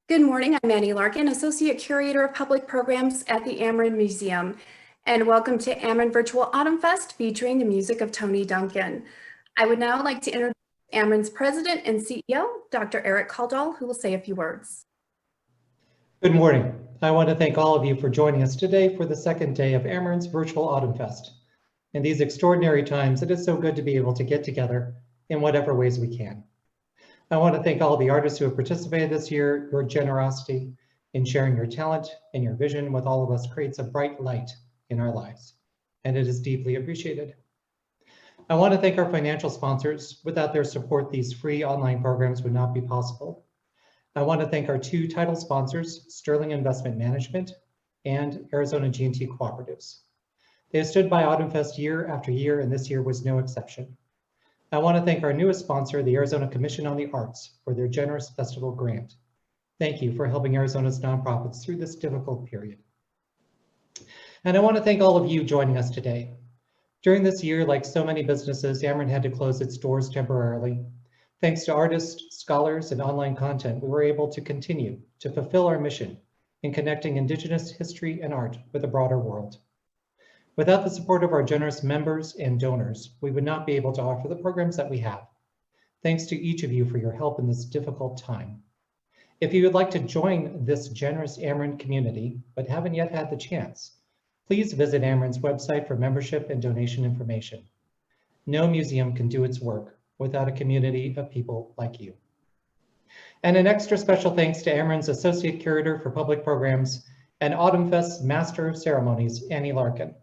Good morning, I'm Annie Larkin, Associate Curator of Public Programs at the Amerind Museum, and welcome to Amerind Virtual Autumn Fest featuring the music of Tony Duncan. I would now like to introduce Amerind's President and CEO, Dr. Eric Kaldal, who will say a few words. Good morning. I want to thank all of you for joining us today for the second day of Amerind's Virtual Autumn Fest. In these extraordinary times, it is so good to be able to get together in whatever ways we can. I want to thank all the artists who have participated this year. Your generosity in sharing your talent and your vision with all of us creates a bright light in our lives, and it is deeply appreciated. I want to thank our financial sponsors. Without their support, these free online programs would not be possible. I want to thank our two title sponsors, Sterling Investment Management and Arizona G&T Cooperatives. They have stood by Autumn Fest year after year, and this year was no exception. I want to thank our newest sponsor, the Arizona Commission on the Arts, for their generous festival grant. Thank you for helping Arizona's nonprofits through this difficult period. And I want to thank all of you joining us today. During this year, like so many businesses, Amerind had to close its doors temporarily. Thanks to artists, scholars, and online content, we were able to continue to fulfill our mission in connecting Indigenous history and art with the broader world. Without the support of our generous members and donors, we would not be able to offer the programs that we have. Thanks to each of you for your help in this difficult time. If you would like to join this generous Amerind community, but haven't yet had the chance, please visit Amerind's website for membership and donation information. No museum can do its work without a community of people like you. And an extra special thanks to Amerind's Associate Curator for Public Programs and Autumn Fest's Master of Ceremonies, Annie Larkin.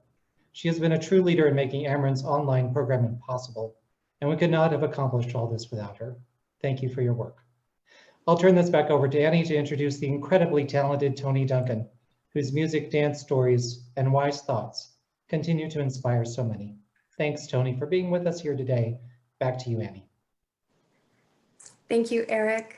She has been a true leader in making Amerind's online programming possible, and we could not have accomplished all this without her. Thank you for your work. I'll turn this back over to Annie to introduce the incredibly talented Tony Duncan, whose music, dance stories, and wise thoughts continue to inspire so many. Thanks, Tony, for being with us here today. Back to you, Annie. Thank you, Eric.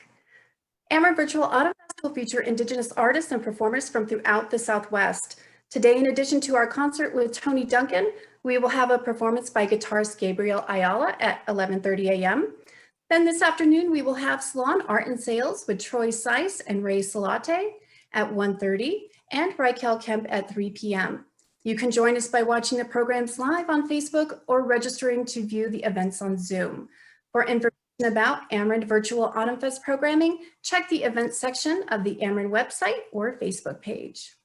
Amerind Virtual Autumn Fest will feature Indigenous artists and performers from throughout the Southwest. Today, in addition to our concert with Tony Duncan, we will have a performance by guitarist Gabriel Ayala at 11:30 a.m. Then this afternoon, we will have Salon Art and Sales with Troy Seiss and Ray Salate at 1:30 and Raquel Kemp at 3 p.m. You can join us by watching the programs live on Facebook or registering to view the events on Zoom. For information about Amerind Virtual Autumn Fest programming, check the events section of the Amerind website or Facebook page.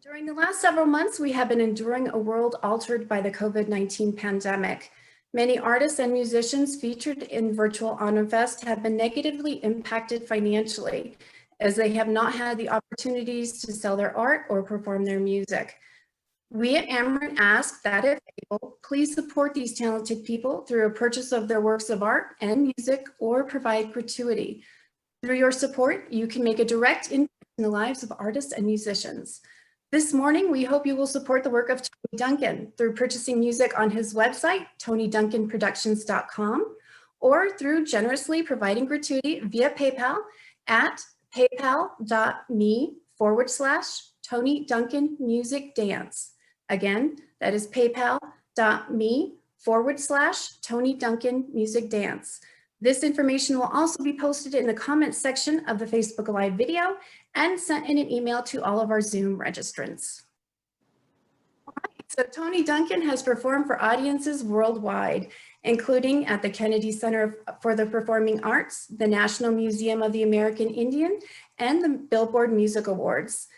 During the last several months, we have been enduring a world altered by the COVID-19 pandemic. Many artists and musicians featured in Virtual Autumn Fest have been negatively impacted financially, as they have not had the opportunities to sell their art or perform their music. We at Amerind ask that if able, please support these talented people through a purchase of their works of art and music or provide gratuity. Through your support, you can make a direct impact in the lives of artists and musicians. This morning, we hope you will support the work of Tony Duncan through purchasing music on his website, TonyDuncanProductions.com, or through generously providing gratuity via PayPal at paypal.me/Tony Duncan Music Dance. Again, that is paypal.me/Tony Duncan Music Dance. This information will also be posted in the comments section of the Facebook Live video and sent in an email to all of our Zoom registrants. All right, so Tony Duncan has performed for audiences worldwide, including at the Kennedy Center for the Performing Arts, the National Museum of the American Indian, and the Billboard Music Awards.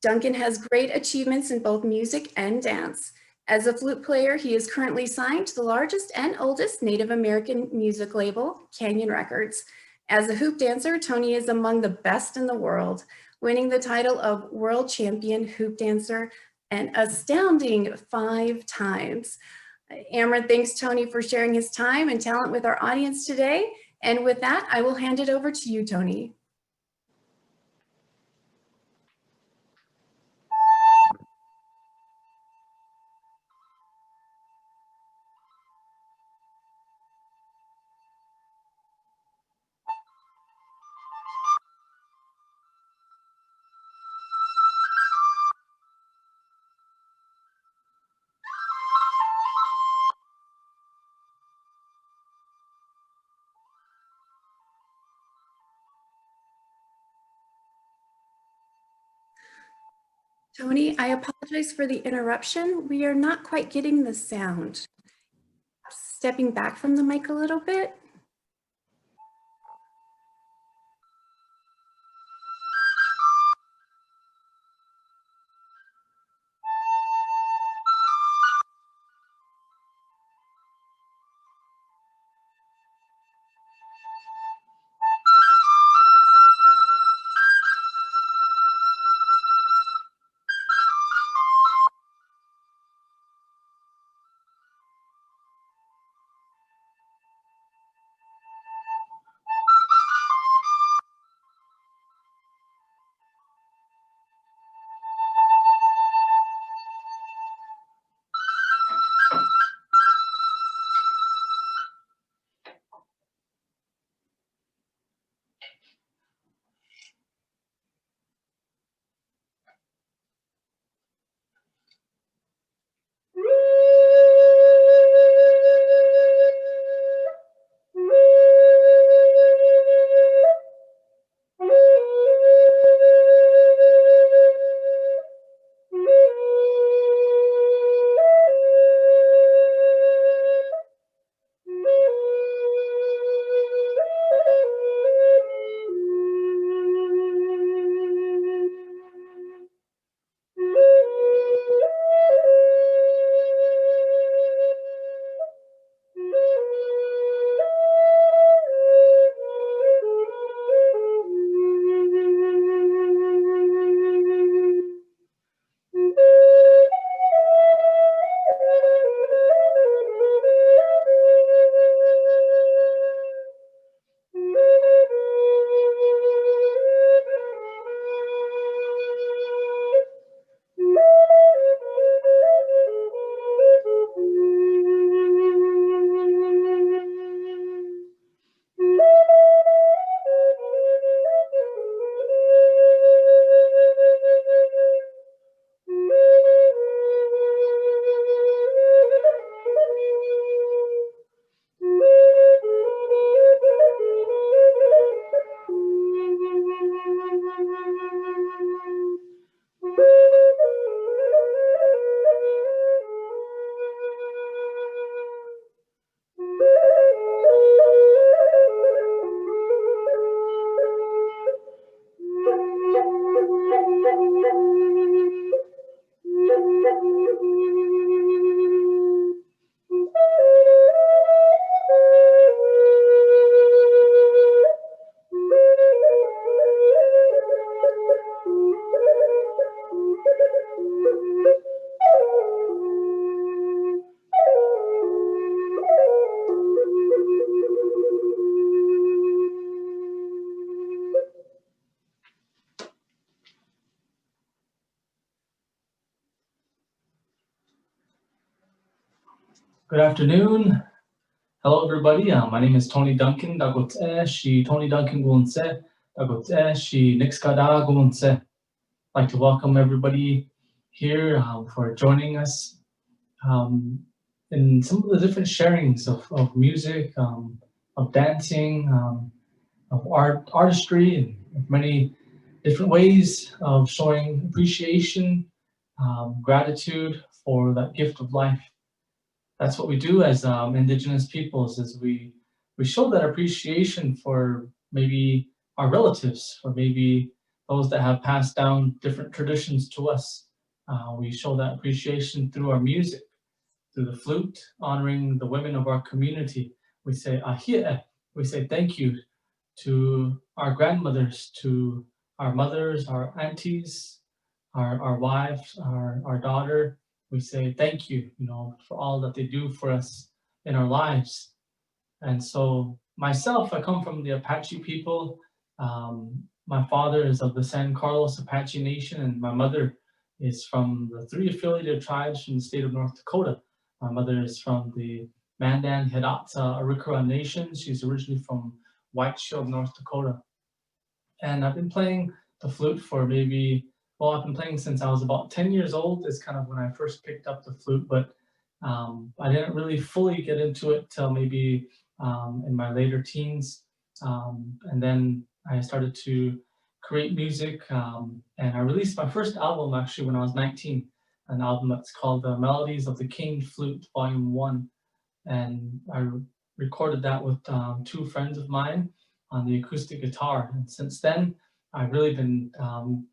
Duncan has great achievements in both music and dance. As a flute player, he is currently signed to the largest and oldest Native American music label, Canyon Records. As a hoop dancer, Tony is among the best in the world, winning the title of World Champion Hoop Dancer an astounding 5 times. Amerind thanks Tony for sharing his time and talent with our audience today. And with that, I will hand it over to you, Tony. Tony, I apologize for the interruption. We are not quite getting the sound. Stepping back from the mic a little bit. Good afternoon. Hello, everybody. My name is Tony Duncan. Dagote shi Tony Duncan gunse. Dagote shi nixkada gunse. I'd like to welcome everybody here for joining us in some of the different sharings of music, of dancing, of artistry, and of many different ways of showing appreciation, gratitude for that gift of life. That's what we do as Indigenous peoples, is we show that appreciation for maybe our relatives, or maybe those that have passed down different traditions to us. We show that appreciation through our music, through the flute, honoring the women of our community. We say ahie, we say thank you to our grandmothers, to our mothers, our aunties, our wives, our daughter. We say thank you, for all that they do for us in our lives. And so myself, I come from the Apache people. My father is of the San Carlos Apache Nation, and my mother is from the 3 affiliated tribes from the state of North Dakota. My mother is from the Mandan, Hidatsa, Arikara Nation. She's originally from White Shield, North Dakota. And I've been playing the flute for I've been playing since I was about 10 years old. Is kind of when I first picked up the flute, but I didn't really fully get into it till maybe in my later teens. And then I started to create music, and I released my first album actually when I was 19, an album that's called The Melodies of the King Flute Volume 1. And I recorded that with 2 friends of mine on the acoustic guitar. And since then, I've really been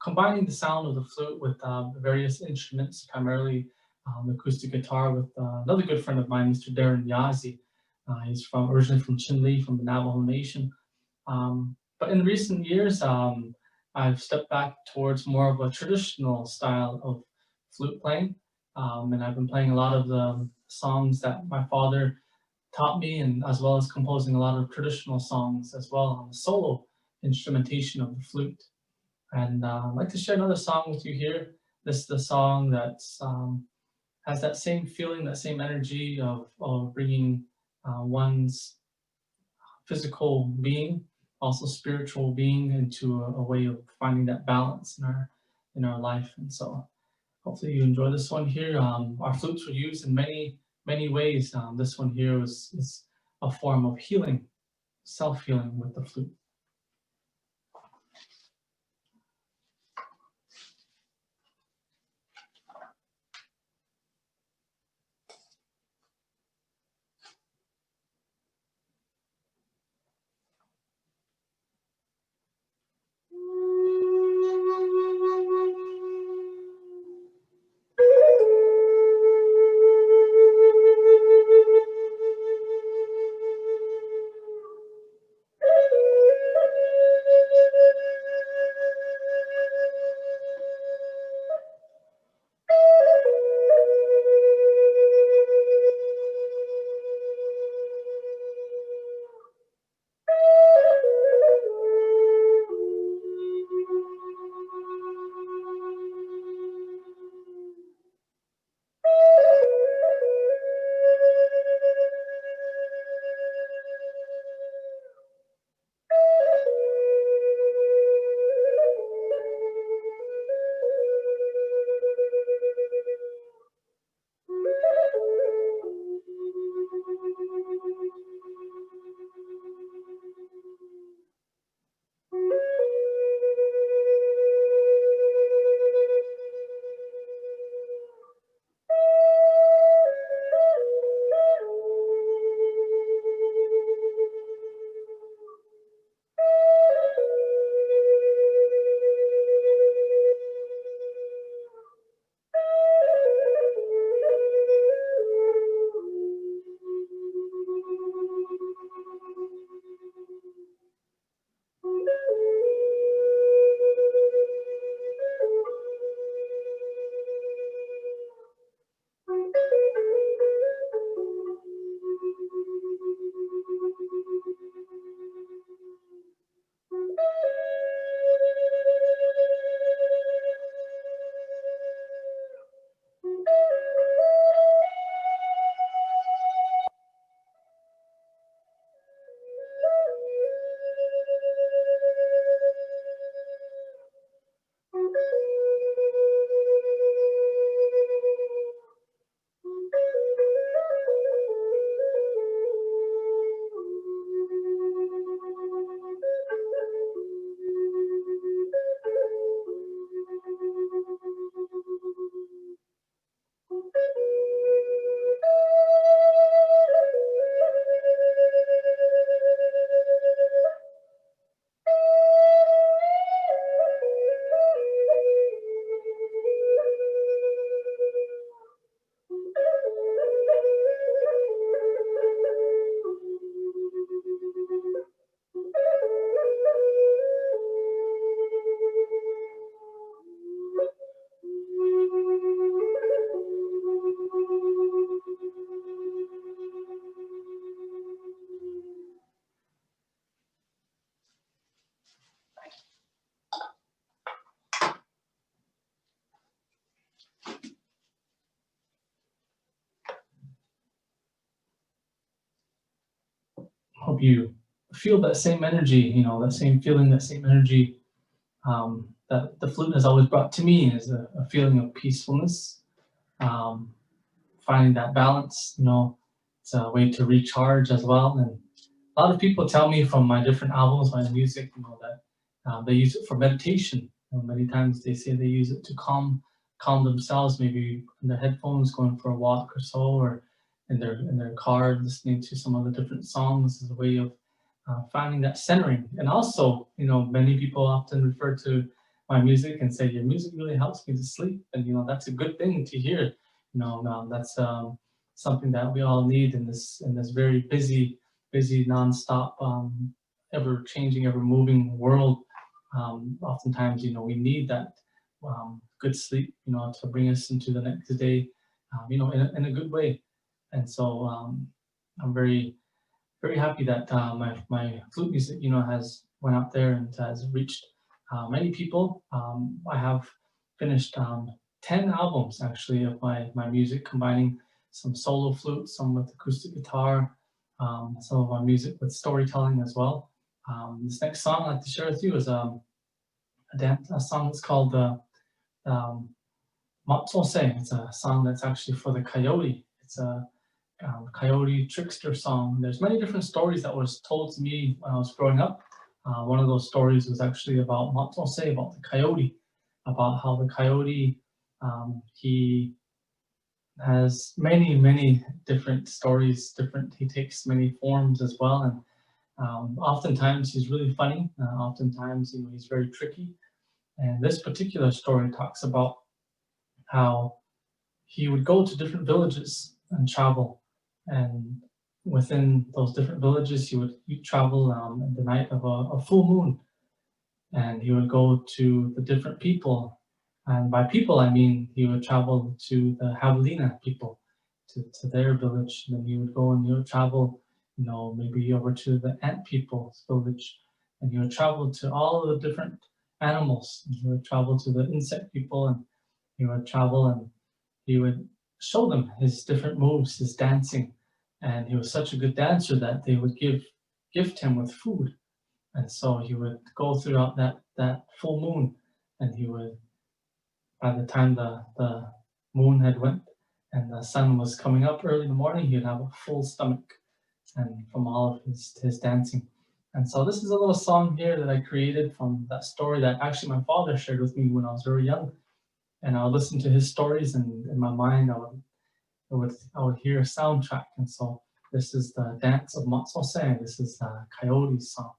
combining the sound of the flute with various instruments, primarily the acoustic guitar with another good friend of mine, Mr. Darren Yazzie. He's originally from Chinle, from the Navajo Nation. But in recent years, I've stepped back towards more of a traditional style of flute playing. And I've been playing a lot of the songs that my father taught me, and as well as composing a lot of traditional songs as well on the solo instrumentation of the flute. And I'd like to share another song with you here. This is the song that's has that same feeling, that same energy of bringing one's physical being, also spiritual being, into a way of finding that balance in our life. And so hopefully you enjoy this one here. Our flutes were used in many ways. This one here is a form of healing, self-healing with the flute. Hope you feel that same energy, that same feeling, that same energy that the flute has always brought to me, is a feeling of peacefulness, finding that balance. It's a way to recharge as well. And a lot of people tell me from my different albums, my music, that They use it for meditation. Many times they say they use it to calm themselves, maybe in their headphones going for a walk or so, or in their car listening to some of the different songs as a way of finding that centering. And also, many people often refer to my music and say, your music really helps me to sleep. And, that's a good thing to hear. That's something that we all need in this very busy, nonstop, ever changing, ever moving world. Oftentimes, we need that good sleep, to bring us into the next day, in a good way. And so I'm very, very happy that my flute music, has went out there and has reached many people. I have finished 10 albums actually of my music, combining some solo flute, some with acoustic guitar, some of my music with storytelling as well. This next song I'd like to share with you is a song that's called Matsose. It's a song that's actually for the coyote. It's a coyote trickster song. There's many different stories that was told to me when I was growing up. One of those stories was actually about Matsose, about the coyote, about how the coyote, he has many different stories, he takes many forms as well. And oftentimes he's really funny. Oftentimes, he's very tricky. And this particular story talks about how he would go to different villages and travel. And within those different villages, he would travel in the night of a full moon. And he would go to the different people. And by people, I mean he would travel to the Javelina people, to their village. And then he would go and he would travel, maybe over to the ant people's village. And he would travel to all of the different animals. And he would travel to the insect people, and he would travel and he would show them his different moves, his dancing. And he was such a good dancer that they would gift him with food. And so he would go throughout that full moon, and he would, by the time the moon had went and the sun was coming up early in the morning, he would have a full stomach, and from all of his dancing. And so this is a little song here that I created from that story that actually my father shared with me when I was very young. And I would listen to his stories, and in my mind I would hear a soundtrack. And so this is the dance of Matsose. This is the coyote song.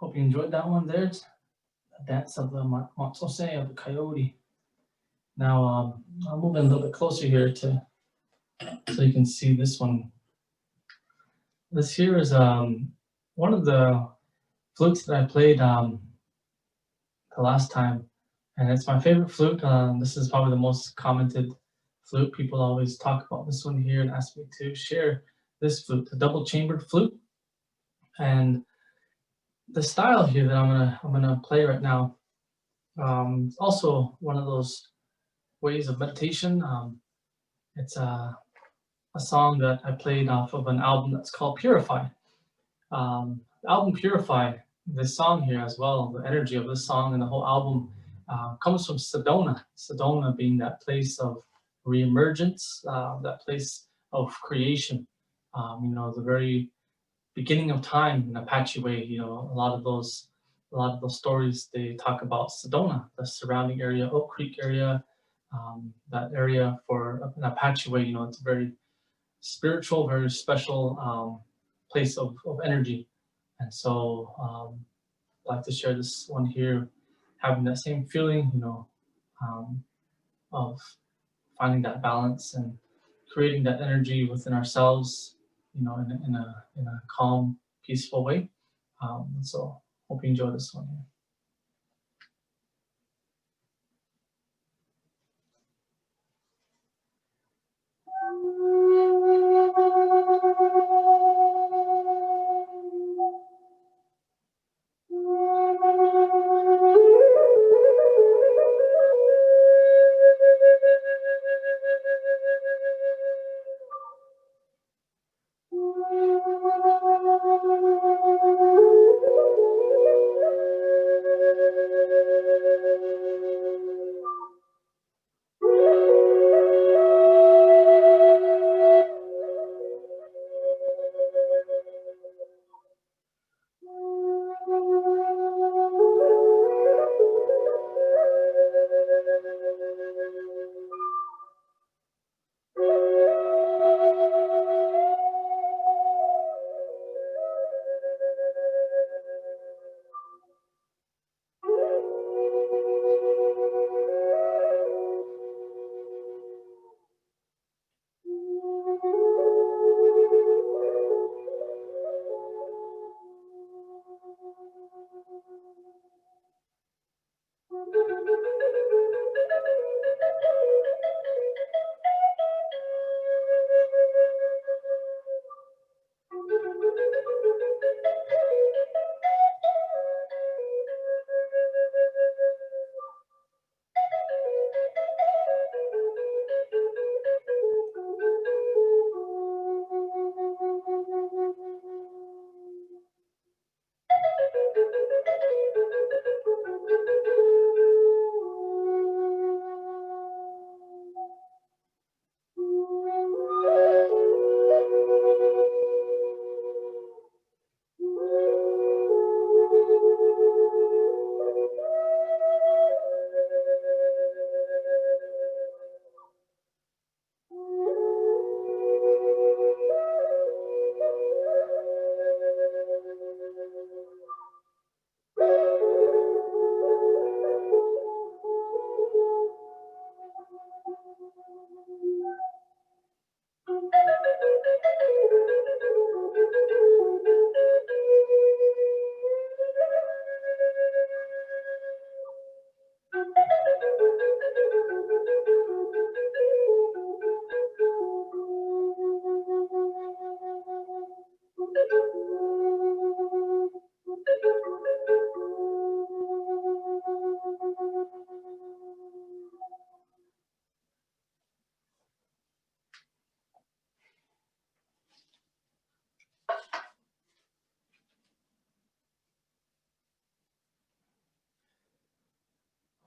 Hope you enjoyed that one there. It's the dance of the Matsose, of the coyote. Now I'll move in a little bit closer here so you can see this one. This here is one of the flutes that I played the last time, and it's my favorite flute. This is probably the most commented flute. People always talk about this one here and ask me to share this flute, the double chambered flute. And the style here that I'm gonna play right now, it's also one of those ways of meditation. It's a song that I played off of an album that's called Purify. The album Purify, this song here as well, the energy of this song and the whole album comes from Sedona. Sedona being that place of reemergence, that place of creation. The very beginning of time in Apache way. A lot of those stories, they talk about Sedona, the surrounding area, Oak Creek area, that area for an Apache way. It's a very spiritual, very special place of energy. And so I'd like to share this one here, having that same feeling, of finding that balance and creating that energy within ourselves, in a calm, peaceful way. So hope you enjoy this one here.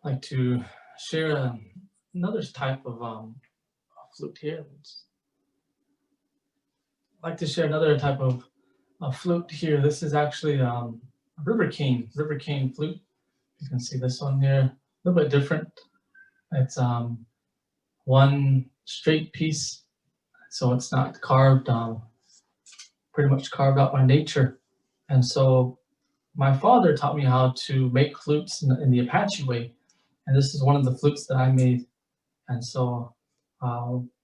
I'd like to share another type of flute here. I'd like to share another type of flute here. This is actually a river cane flute. You can see this one here, a little bit different. It's one straight piece, so it's not carved, pretty much carved out by nature. And so my father taught me how to make flutes in the Apache way, and this is one of the flutes that I made. And so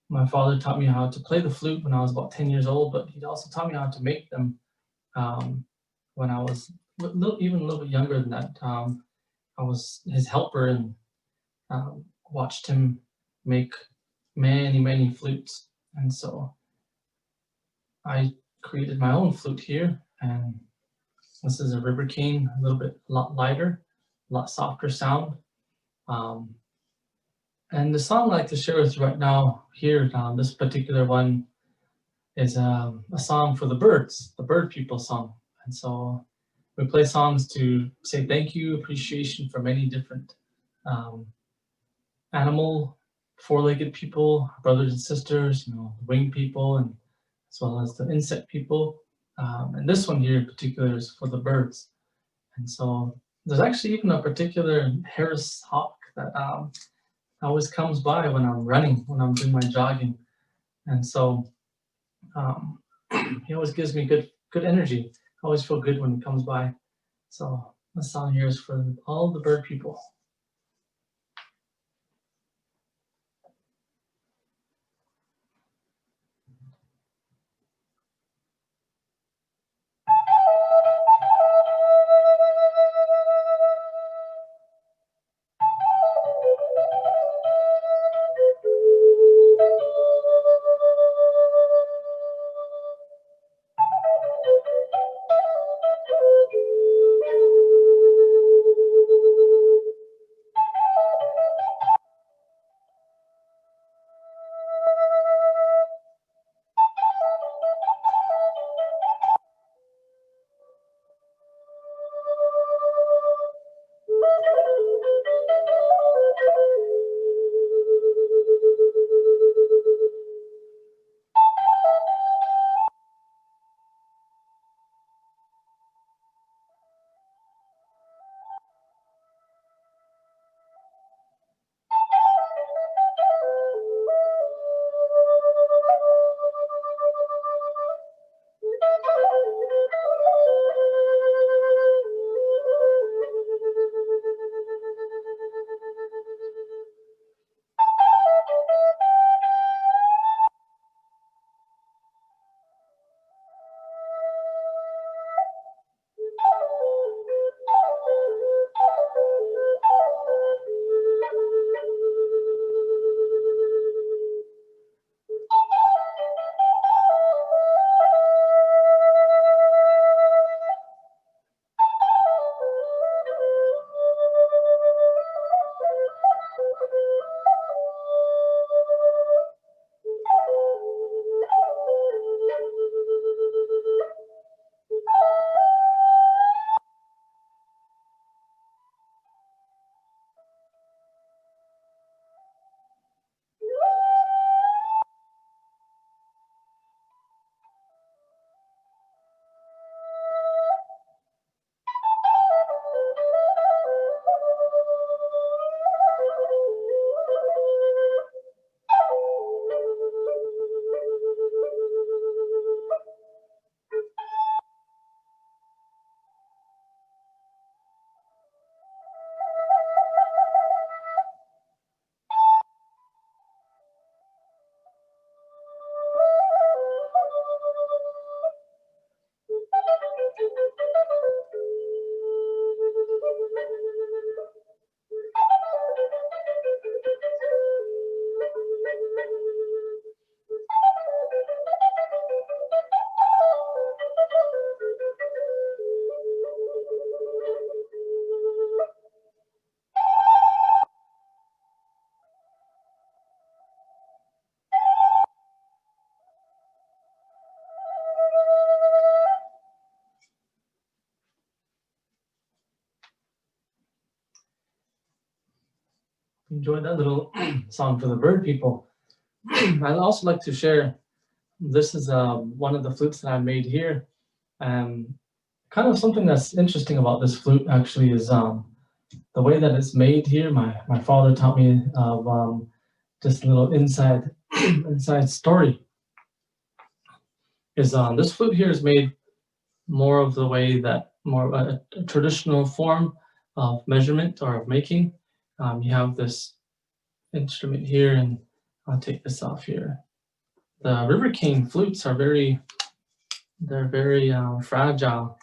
my father taught me how to play the flute when I was about 10 years old, but he also taught me how to make them when I was even a little bit younger than that. I was his helper and watched him make many flutes. And so I created my own flute here, and this is a river cane, a lot lighter, a lot softer sound. And the song I'd like to share with you right now here, this particular one is a song for the birds, the bird people song. And so we play songs to say thank you, appreciation for many different animal, four-legged people, brothers and sisters, winged people, and as well as the insect people. And this one here in particular is for the birds. And so there's actually even a particular Harris hawk that always comes by when I'm running, when I'm doing my jogging. And so he always gives me good energy. I always feel good when he comes by. So this song here is for all the bird people. Enjoyed that little song for the bird people. I'd also like to share, this is one of the flutes that I made here. Kind of something that's interesting about this flute actually is the way that it's made here. My father taught me of just a little inside story. Is this flute here is made more of the way that more of a traditional form of measurement or of making. You have this instrument here, and I'll take this off here. The river cane flutes are very fragile,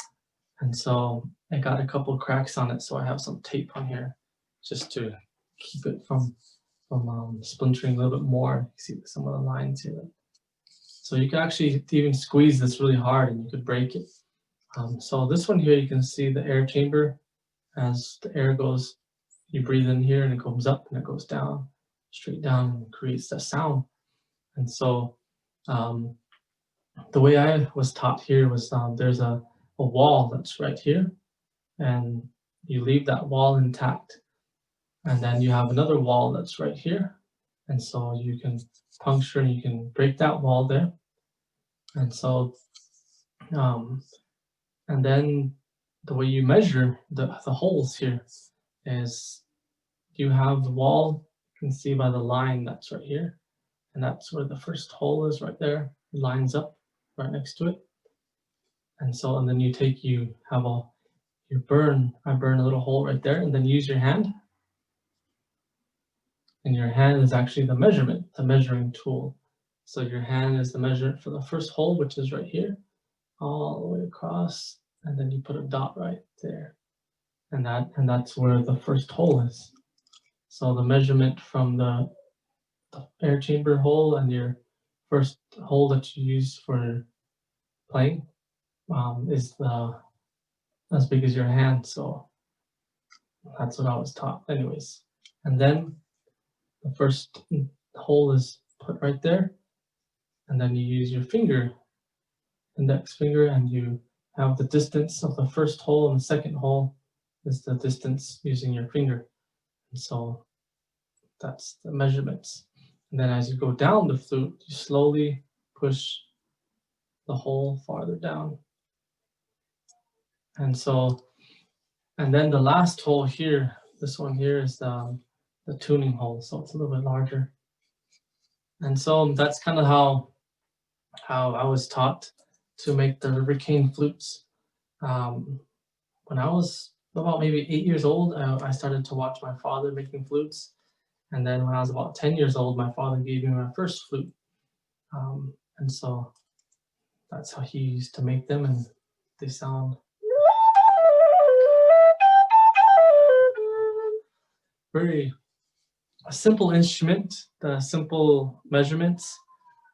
and so I got a couple cracks on it, so I have some tape on here just to keep it from splintering a little bit more. You see some of the lines here. So you can actually even squeeze this really hard and you could break it. So this one here, you can see the air chamber. As the air goes, you breathe in here and it goes up and it goes down, straight down, and creates that sound. And so the way I was taught here was there's a wall that's right here, and you leave that wall intact. And then you have another wall that's right here. And so you can puncture and you can break that wall there. And so, and then the way you measure the holes here is you have the wall, you can see by the line that's right here. And that's where the first hole is right there. It lines up right next to it. And so, and then I burn a little hole right there, and then use your hand. And your hand is actually the measuring tool. So your hand is the measurement for the first hole, which is right here, all the way across, and then you put a dot right there. And that's where the first hole is. So the measurement from the air chamber hole and your first hole that you use for playing is as big as your hand. So that's what I was taught anyways. And then the first hole is put right there, and then you use your finger, index finger, and you have the distance of the first hole, and the second hole is the distance using your finger. And so that's the measurements. And then as you go down the flute, you slowly push the hole farther down. And so, and then the last hole here, this one here is the tuning hole, so it's a little bit larger. And so that's kind of how I was taught to make the river cane flutes. When I was about maybe 8 years old, I started to watch my father making flutes. And then when I was about 10 years old, my father gave me my first flute. And so that's how he used to make them, and they sound very a simple instrument, the simple measurements,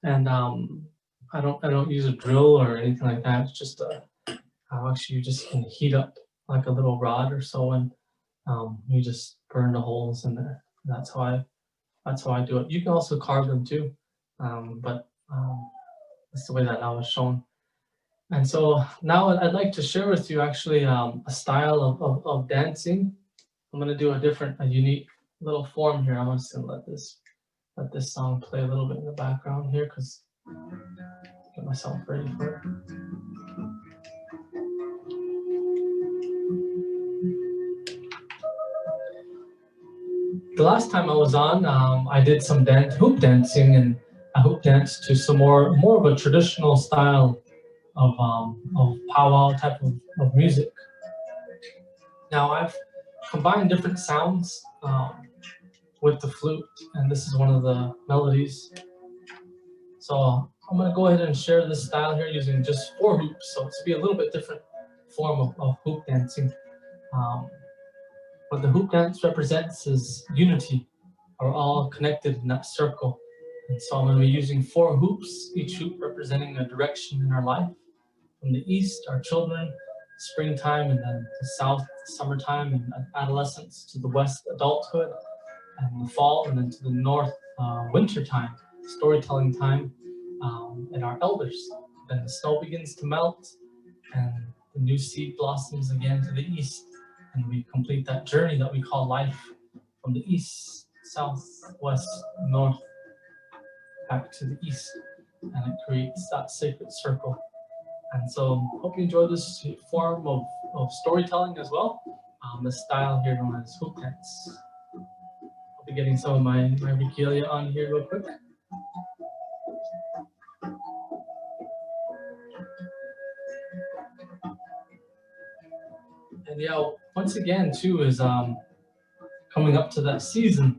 and I don't use a drill or anything like that. It's just how actually you just can heat up like a little rod or so, and you just burn the holes in there. And that's how I do it. You can also carve them too, but that's the way that I was shown. And so now I'd like to share with you actually a style of dancing. I'm going to do a unique little form here. I'm just going to let this song play a little bit in the background here, because get myself ready for it. The last time I was on, I did some hoop dancing, and I hoop danced to some more of a traditional style of powwow type of music. Now I've combined different sounds with the flute, and this is one of the melodies. So I'm going to go ahead and share this style here using just 4 hoops. So it's be a little bit different form of hoop dancing. What the hoop dance represents is unity. We're all connected in that circle. And so I'm going to be using 4 hoops, each hoop representing a direction in our life. From the east, our children, springtime, and then the south, summertime and adolescence, to the west, adulthood, and the fall, and then to the north, wintertime, storytelling time, and our elders. Then the snow begins to melt, and the new seed blossoms again to the east, and we complete that journey that we call life from the east, south, west, north, back to the east, and it creates that sacred circle. And so hope you enjoy this form of storytelling as well. This style here known as hoop dance. I'll be getting some of my regalia on here real quick. And yeah, once again too is coming up to that season.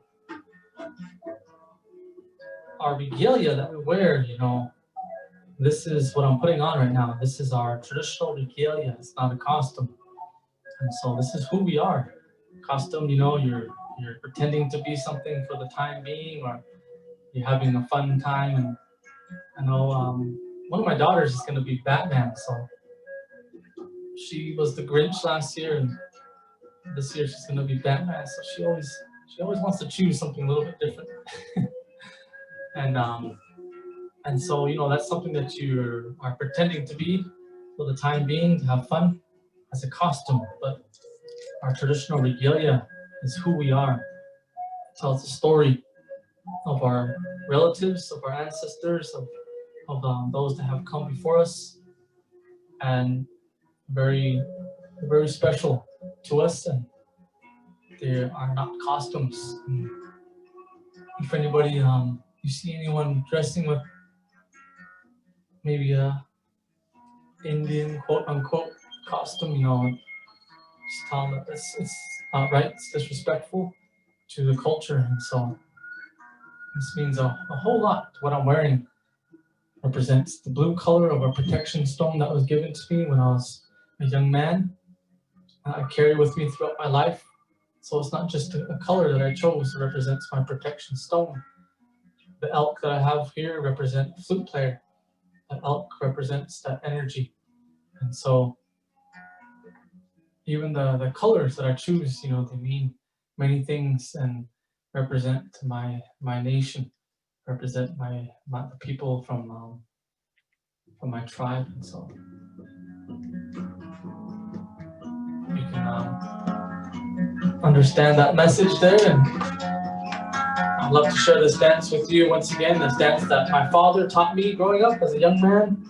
Our regalia that we wear, you know, this is what I'm putting on right now. This is our traditional regalia. It's not a costume. And so this is who we are. Costume, you know, you're pretending to be something for the time being, or you're having a fun time. And I know one of my daughters is going to be Batman. So she was the Grinch last year, and this year she's going to be Batman. So she always wants to choose something a little bit different. And so, you know, that's something that you are pretending to be for the time being, to have fun as a costume. But our traditional regalia is who we are. It tells the story of our relatives, of our ancestors, of those that have come before us, and very special to us. And they are not costumes. And if anybody, you see anyone dressing with maybe a Indian quote unquote costume, you know, just tell them that it's not right, it's disrespectful to the culture. And so this means a whole lot. What I'm wearing represents the blue color of a protection stone that was given to me when I was a young man. I carry with me throughout my life. So it's not just a color that I chose, it represents my protection stone. The elk that I have here represent flute player. That elk represents that energy. And so even the colors that I choose, you know, they mean many things and represent my nation, represent the people from my tribe. And so you can understand that message there. And I'd love to share this dance with you once again, this dance that my father taught me growing up as a young man.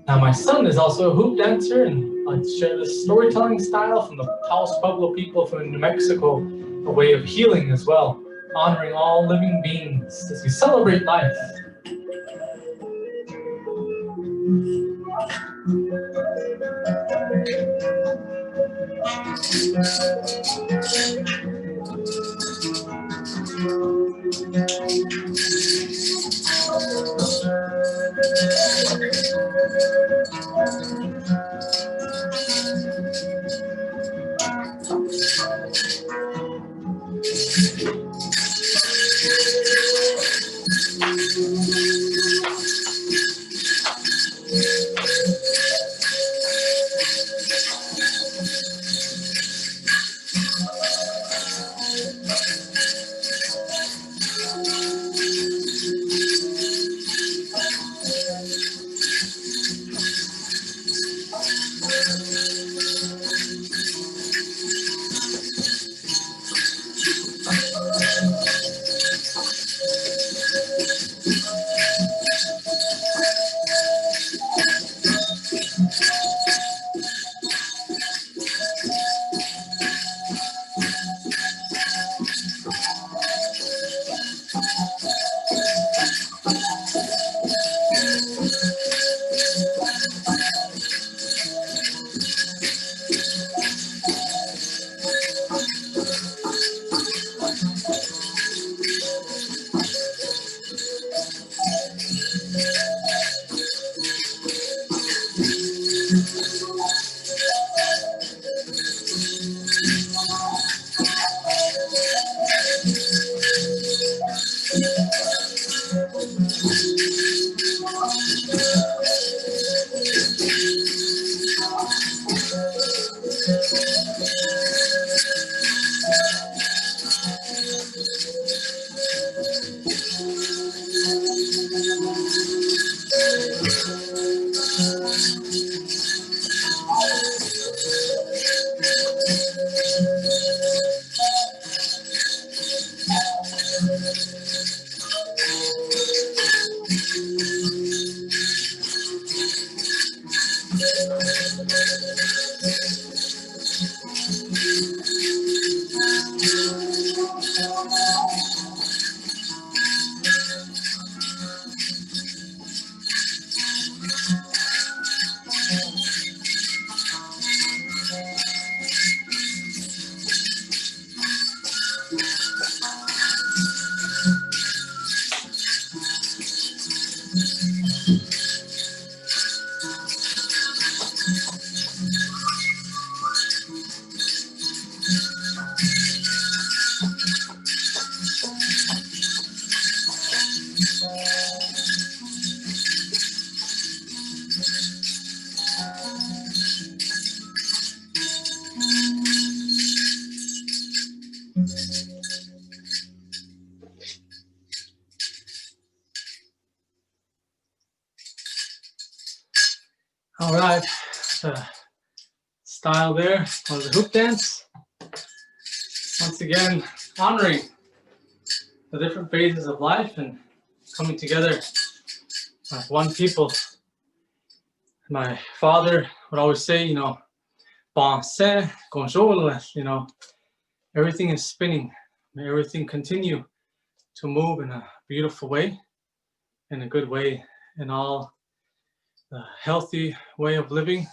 Now my son is also a hoop dancer, and I'd like to share this storytelling style from the Taos Pueblo people from New Mexico, a way of healing as well, honoring all living beings as we celebrate life. All right, style there of the hoop dance. Once again, honoring the different phases of life and coming together as one people. My father would always say, you know, pensez, contrôle, you know, everything is spinning. May everything continue to move in a beautiful way, in a good way, in all the healthy way of living.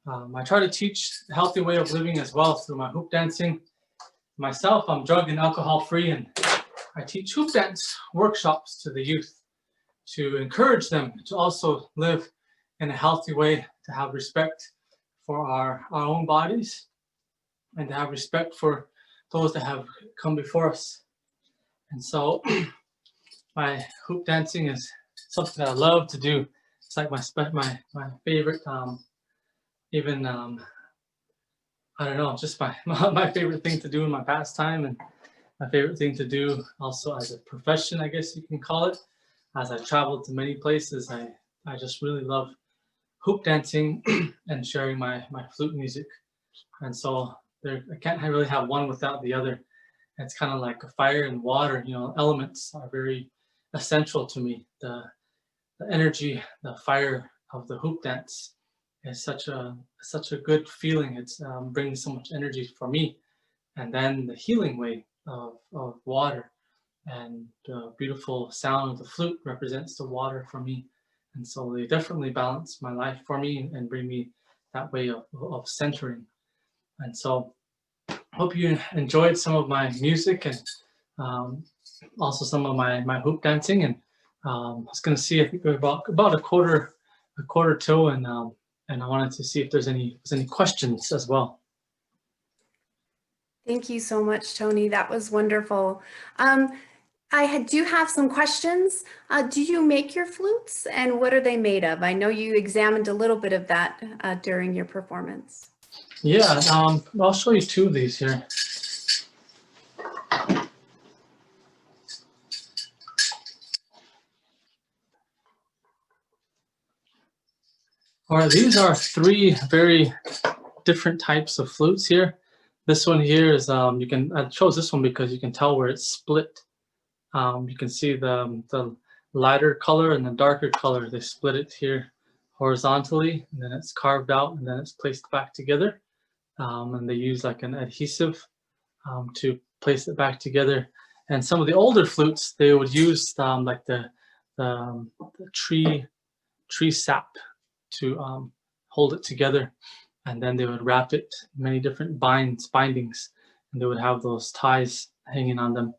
I try to teach a healthy way of living as well through my hoop dancing. Myself, I'm drug and alcohol free, and I teach hoop dance workshops to the youth to encourage them to also live in a healthy way, to have respect for our own bodies and to have respect for those that have come before us. And so my hoop dancing is something that I love to do. It's like my favorite, even I don't know, just my favorite thing to do in my pastime, and my favorite thing to do also as a profession, I guess you can call it. As I traveled to many places, I just really love hoop dancing and sharing my flute music. And so I can't really have one without the other. It's kind of like a fire and water, you know, elements are very essential to me. The energy, the fire of the hoop dance is such a good feeling. It's brings so much energy for me. And then the healing way of water and the beautiful sound of the flute represents the water for me. And so they definitely balance my life for me and bring me that way of centering. And so hope you enjoyed some of my music and also some of my hoop dancing. And I was going to see, I think we're about a quarter till, and I wanted to see if there's any questions as well. Thank you so much, Tony. That was wonderful. Do have some questions. Do you make your flutes, and what are they made of? I know you examined a little bit of that during your performance. Yeah, I'll show you two of these here. All right, these are three very different types of flutes here. This one here is I chose this one because you can tell where it's split. You can see the lighter color and the darker color. They split it here horizontally, and then it's carved out, and then it's placed back together. And they use like an adhesive to place it back together. And some of the older flutes, they would use like the tree sap to hold it together, and then they would wrap it many different bindings, and they would have those ties hanging on them,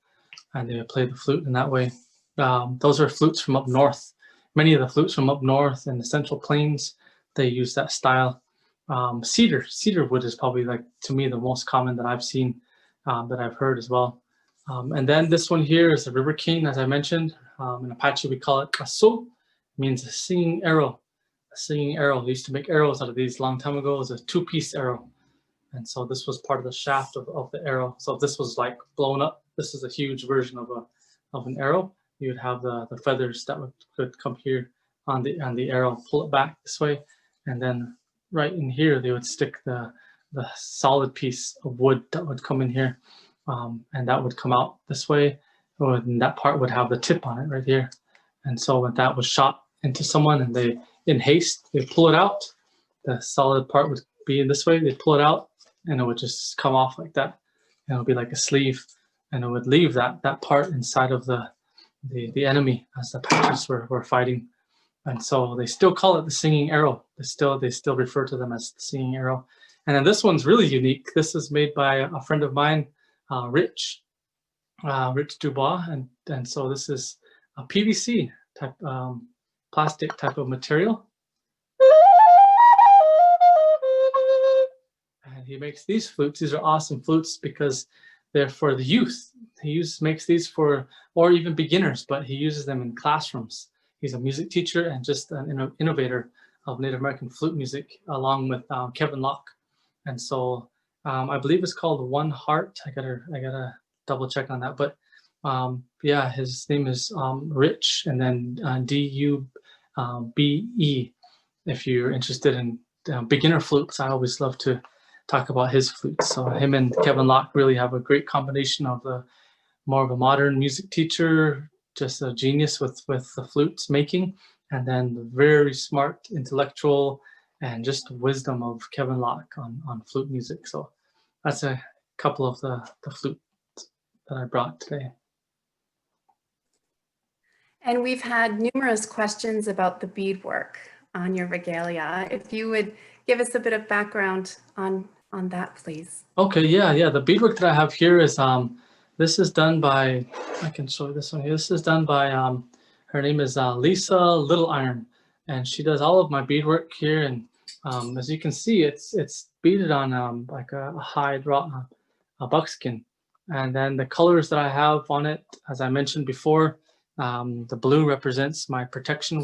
and they would play the flute in that way. Those are flutes from up north. Many of the flutes from up north in the Central Plains, they use that style. Cedar wood is probably, like, to me, the most common that I've seen, that I've heard as well. And then this one here is a river cane, as I mentioned. In Apache, we call it kaso, means a singing arrow. A singing arrow. They used to make arrows out of these long time ago. It was a two-piece arrow. And so this was part of the shaft of the arrow. So if this was like blown up, this is a huge version of an arrow. You would have the feathers that would come here on the arrow, pull it back this way, and then right in here they would stick the solid piece of wood that would come in here, and that would come out this way, and that part would have the tip on it right here. And so when that was shot into someone and they, in haste, they pull it out, the solid part would be in this way, they pull it out, and it would just come off like that, and it would be like a sleeve, and it would leave that part inside of the enemy as the Apaches were fighting. And so they still call it the singing arrow. They still refer to them as the singing arrow. And then this one's really unique. This is made by a friend of mine, Rich Dubois, and so this is a PVC type plastic type of material. And he makes these flutes. These are awesome flutes because they're for the youth. He makes these for, or even beginners, but he uses them in classrooms. He's a music teacher and just an innovator of Native American flute music, along with Kevin Locke. And so I believe it's called One Heart. I gotta double check on that. But yeah, his name is Rich, and then D-U-B-E if you're interested in beginner flutes, I always love to talk about his flutes. So him and Kevin Locke really have a great combination of the more of a modern music teacher, just a genius with the flutes making, and then the very smart intellectual and just wisdom of Kevin Locke on flute music. So that's a couple of the flutes that I brought today. And we've had numerous questions about the beadwork on your regalia. If you would give us a bit of background on that, please. Okay, yeah. The beadwork that I have here is this is done by, I can show you this one here. This is done by her name is Lisa Little Iron, and she does all of my beadwork here. And as you can see, it's beaded on like a hide a buckskin, and then the colors that I have on it, as I mentioned before. The blue represents my protection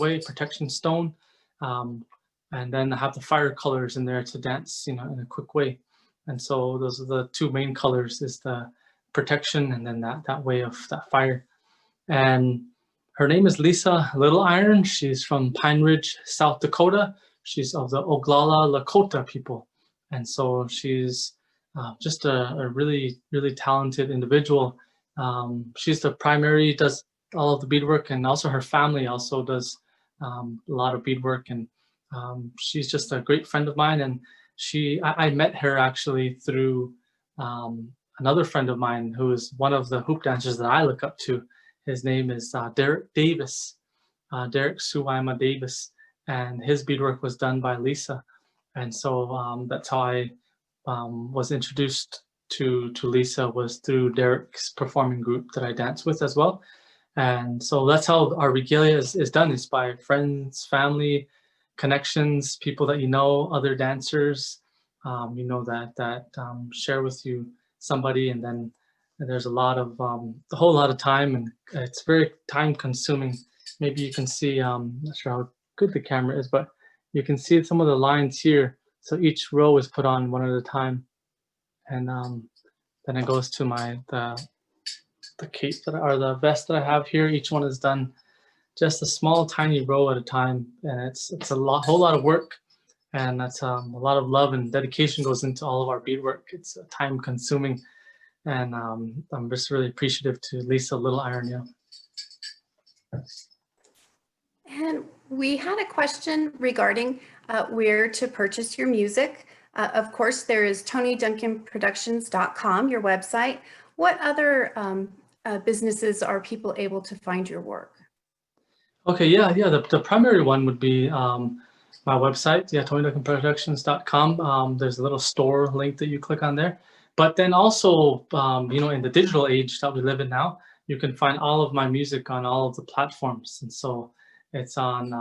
stone. And then I have the fire colors in there to dance, in a quick way. And so those are the two main colors, is the protection and then that way of that fire. And her name is Lisa Little Iron. She's from Pine Ridge, South Dakota. She's of the Oglala Lakota people. And so she's just a really, really talented individual. She's the primary, does all of the beadwork, and also her family also does a lot of beadwork. And she's just a great friend of mine. And I met her actually through another friend of mine who is one of the hoop dancers that I look up to. His name is Derek Davis, Derek Suwaima Davis, and his beadwork was done by Lisa. And so that's how I was introduced to Lisa, was through Derek's performing group that I dance with as well. And so that's how our regalia is done, is by friends, family, connections, people that other dancers, that share with you somebody, and then there's a whole lot of time, and it's very time consuming. Maybe you can see, I'm not sure how good the camera is, but you can see some of the lines here. So each row is put on one at a time, and then it goes to the cape or the vest that I have here. Each one is done just a small, tiny row at a time, and it's a whole lot of work, and that's a lot of love and dedication goes into all of our beadwork. It's time consuming, and I'm just really appreciative to Lisa Little Iron. Yeah. And we had a question regarding where to purchase your music. Of course, there is TonyDuncanProductions.com, your website. What other businesses are people able to find your work? Okay, yeah. The primary one would be my website, TonyDuncanProductions.com. There's a little store link that you click on there. But then also, in the digital age that we live in now, you can find all of my music on all of the platforms. And so it's on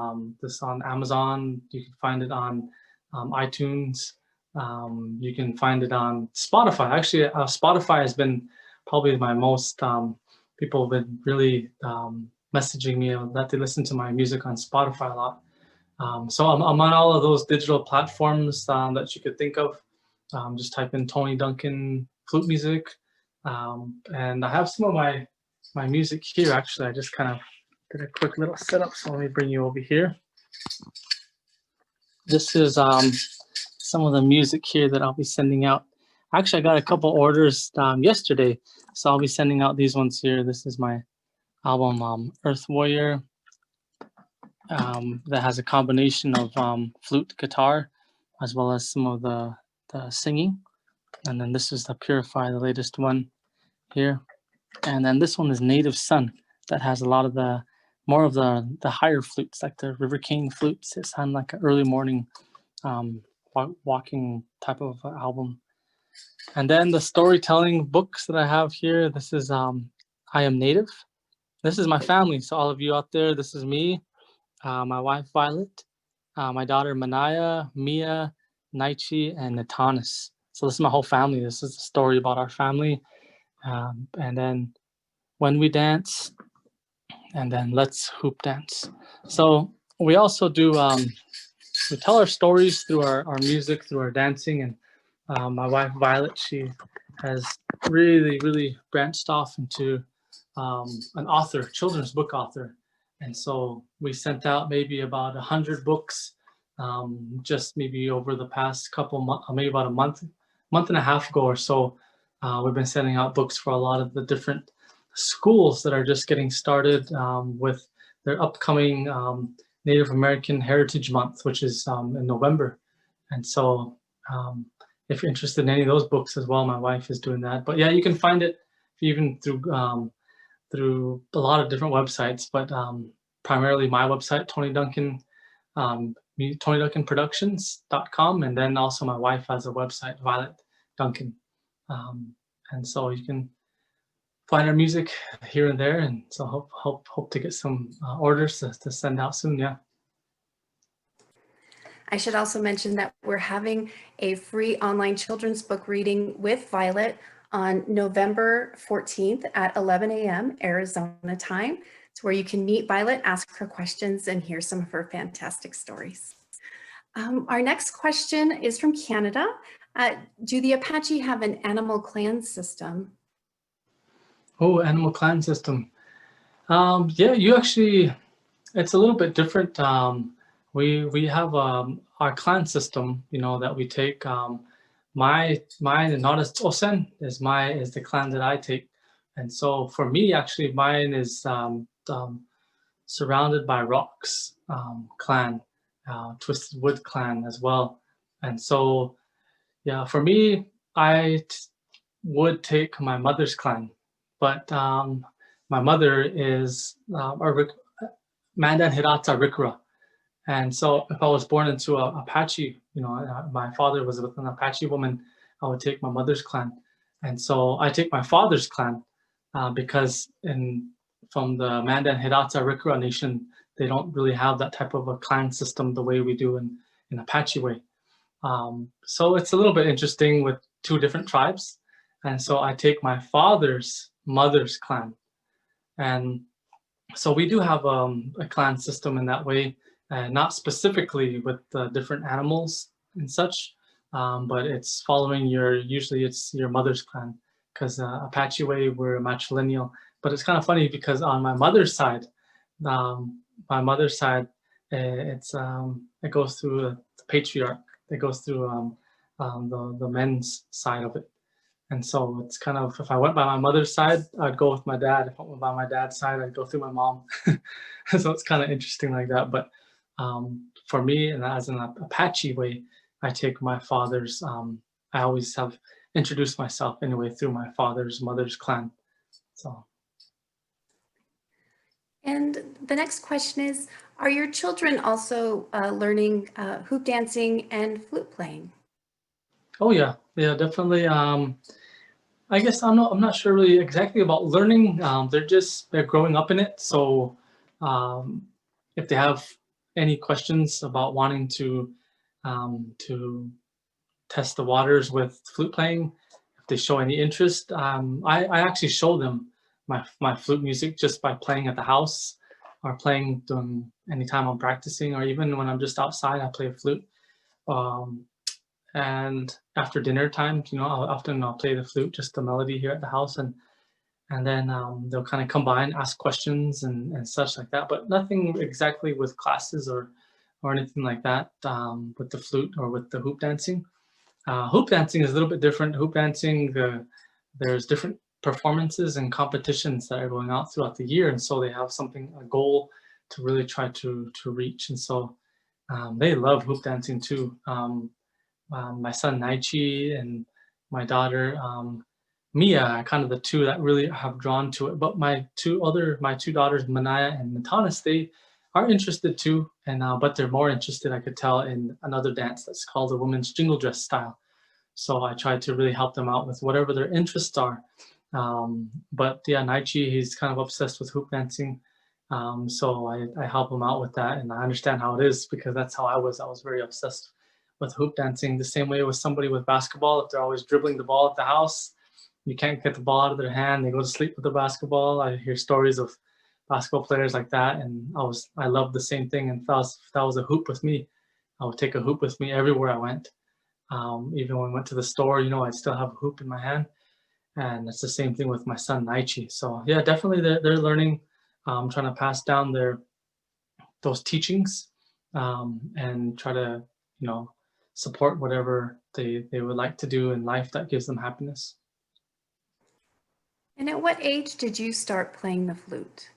Amazon. You can find it on iTunes. You can find it on Spotify. Actually, Spotify has been probably my most, people have been really messaging me that they listen to my music on Spotify a lot. So I'm on all of those digital platforms that you could think of. Just type in Tony Duncan flute music. And I have some of my music here. Actually, I just kind of did a quick little setup. So let me bring you over here. This is some of the music here that I'll be sending out. Actually, I got a couple orders yesterday, so I'll be sending out these ones here. This is my album, Earth Warrior, that has a combination of flute, guitar, as well as some of the singing. And then this is the Purify, the latest one here. And then this one is Native Sun, that has a lot of more of the higher flutes, like the River King flutes. It sounds like an early morning walking type of album. And then the storytelling books that I have here, this is I Am Native. This is my family. So all of you out there, this is me, my wife Violet, my daughter Manaya, Mia, Naichi, and Natanis. So this is my whole family. This is a story about our family. And then When We Dance, and then Let's Hoop Dance. So we also do, we tell our stories through our music, through our dancing. And my wife Violet, she has really, really branched off into an author, children's book author. And so we sent out maybe about 100 books just maybe over the past couple months, maybe about a month and a half ago or so. We've been sending out books for a lot of the different schools that are just getting started with their upcoming Native American Heritage Month, which is in November. And so if you're interested in any of those books as well, my wife is doing that. But yeah, you can find it even through a lot of different websites, but primarily my website, Tony Duncan, TonyDuncanProductions.com, and then also my wife has a website, Violet Duncan. And so you can find our music here and there, and so hope to get some orders to send out soon. Yeah. I should also mention that we're having a free online children's book reading with Violet on November 14th at 11 a.m. Arizona time. It's where you can meet Violet, ask her questions, and hear some of her fantastic stories. Our next question is from Canada. Do the Apache have an animal clan system? Oh, animal clan system. Yeah, you actually, it's a little bit different. We have our clan system, you know, that we take. Mine not as Tosen is the clan that I take, and so for me, actually, mine is surrounded by rocks clan, Twisted Wood clan as well, and so yeah, for me, I would take my mother's clan, but my mother is Mandan Hidatsa Arikara. And so if I was born into a Apache, you know, my father was with an Apache woman, I would take my mother's clan. And so I take my father's clan because from the Mandan Hidatsa Arikara nation, they don't really have that type of a clan system the way we do in Apache way. So it's a little bit interesting with two different tribes. And so I take my father's mother's clan. And so we do have a clan system in that way. Not specifically with the different animals and such, but it's following usually it's your mother's clan, because Apache way, we're matrilineal. But it's kind of funny because on my mother's side, it goes through the patriarch. It goes through the men's side of it. And so it's kind of, if I went by my mother's side, I'd go with my dad. If I went by my dad's side, I'd go through my mom. So it's kind of interesting like that. But for me, and as an Apache way, I take my father's, I always have introduced myself anyway through my father's mother's clan. So. And the next question is, are your children also learning hoop dancing and flute playing? Oh yeah, definitely. I guess I'm not sure really exactly about learning. They're growing up in it. So if they have any questions about wanting to test the waters with flute playing, if they show any interest, I actually show them my flute music just by playing at the house or playing during any time I'm practicing, or even when I'm just outside, I play a flute. And after dinner time, you know, I'll play the flute, just the melody here at the house, and then they'll kind of come by and ask questions and such like that, but nothing exactly with classes or anything like that with the flute or with the hoop dancing. Hoop dancing is a little bit different. Hoop dancing, there's different performances and competitions that are going out throughout the year, and so they have a goal to really try to reach, and so they love hoop dancing too. My son Naichi and my daughter Mia are kind of the two that really have drawn to it. But my two daughters, Manaya and Matanis, they are interested too, and but they're more interested, I could tell, in another dance that's called the women's jingle dress style. So I try to really help them out with whatever their interests are. But yeah, Naichi, he's kind of obsessed with hoop dancing. So I help him out with that, and I understand how it is because that's how I was. I was very obsessed with hoop dancing, the same way with somebody with basketball. If they're always dribbling the ball at the house, you can't get the ball out of their hand, they go to sleep with the basketball. I hear stories of basketball players like that, and I loved the same thing. And if that was a hoop with me, I would take a hoop with me everywhere I went. Even when I went to the store, you know, I still have a hoop in my hand. And it's the same thing with my son Naichi. So yeah, definitely they're learning. Trying to pass down those teachings and try to, support whatever they would like to do in life that gives them happiness. And at what age did you start playing the flute?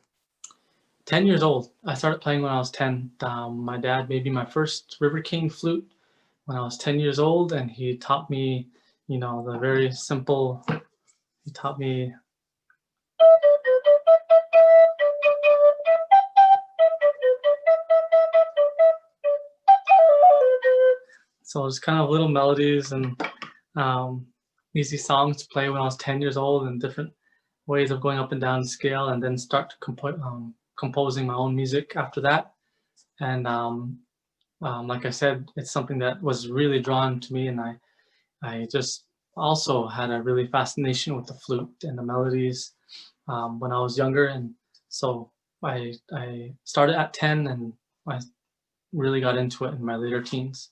10 years old. I started playing when I was 10. My dad made me my first River King flute when I was 10 years old, and he taught me, the very simple, he taught me so it's kind of little melodies and easy songs to play when I was 10 years old, and different ways of going up and down the scale, and then start to composing my own music after that. And like I said, it's something that was really drawn to me, and I just also had a really fascination with the flute and the melodies when I was younger. And so I started at 10, and I really got into it in my later teens.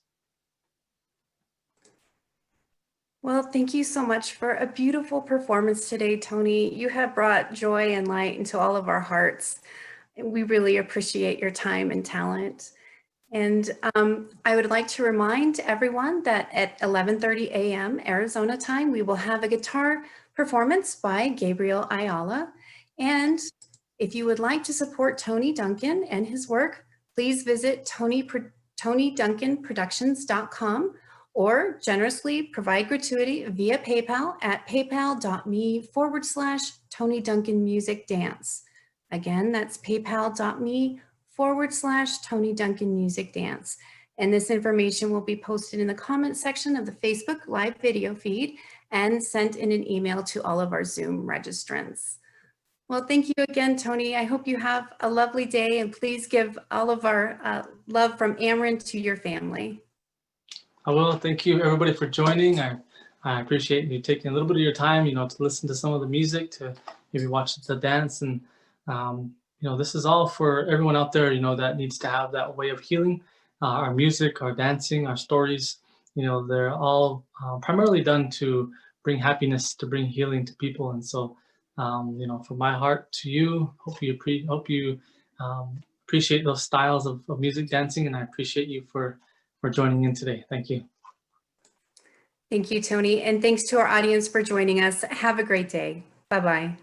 Well, thank you so much for a beautiful performance today, Tony. You have brought joy and light into all of our hearts. We really appreciate your time and talent. And I would like to remind everyone that at 11:30 a.m. Arizona time, we will have a guitar performance by Gabriel Ayala. And if you would like to support Tony Duncan and his work, please visit TonyDuncanProductions.com or generously provide gratuity via PayPal at paypal.me/Tony Duncan Music Dance. Again, that's paypal.me/Tony Duncan Music Dance. And this information will be posted in the comment section of the Facebook live video feed and sent in an email to all of our Zoom registrants. Well, thank you again, Tony. I hope you have a lovely day, and please give all of our love from Amerind to your family. I will. Thank you, everybody, for joining. I appreciate you taking a little bit of your time, to listen to some of the music, to maybe watch the dance. And, this is all for everyone out there, that needs to have that way of healing. Our music, our dancing, our stories, they're all primarily done to bring happiness, to bring healing to people. And so, from my heart to you, hope you appreciate those styles of music dancing, and I appreciate you for joining in today. Thank you. Thank you, Tony. And thanks to our audience for joining us. Have a great day. Bye-bye.